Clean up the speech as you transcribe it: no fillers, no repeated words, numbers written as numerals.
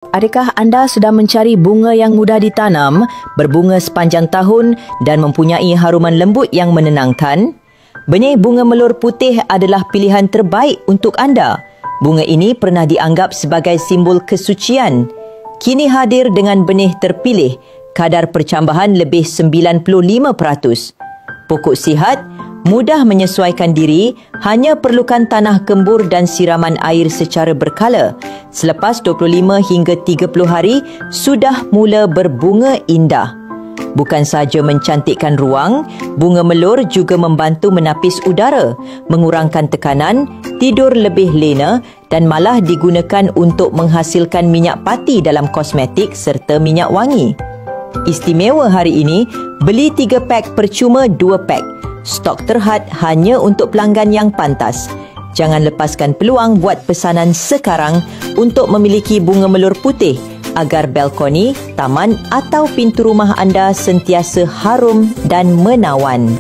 Adakah anda sedang mencari bunga yang mudah ditanam, berbunga sepanjang tahun dan mempunyai haruman lembut yang menenangkan? Benih bunga melur putih adalah pilihan terbaik untuk anda. Bunga ini pernah dianggap sebagai simbol kesucian. Kini hadir dengan benih terpilih, kadar percambahan lebih 95%. Pokok sihat, mudah menyesuaikan diri, hanya perlukan tanah gembur dan siraman air secara berkala. Selepas 25 hingga 30 hari, sudah mula berbunga indah. Bukan sahaja mencantikkan ruang, bunga melur juga membantu menapis udara, mengurangkan tekanan, tidur lebih lena dan malah digunakan untuk menghasilkan minyak pati dalam kosmetik serta minyak wangi. Istimewa hari ini, beli 3 pak percuma 2 pak. Stok terhad hanya untuk pelanggan yang pantas. Jangan lepaskan peluang buat pesanan sekarang untuk memiliki bunga melur putih agar balkoni, taman atau pintu rumah anda sentiasa harum dan menawan.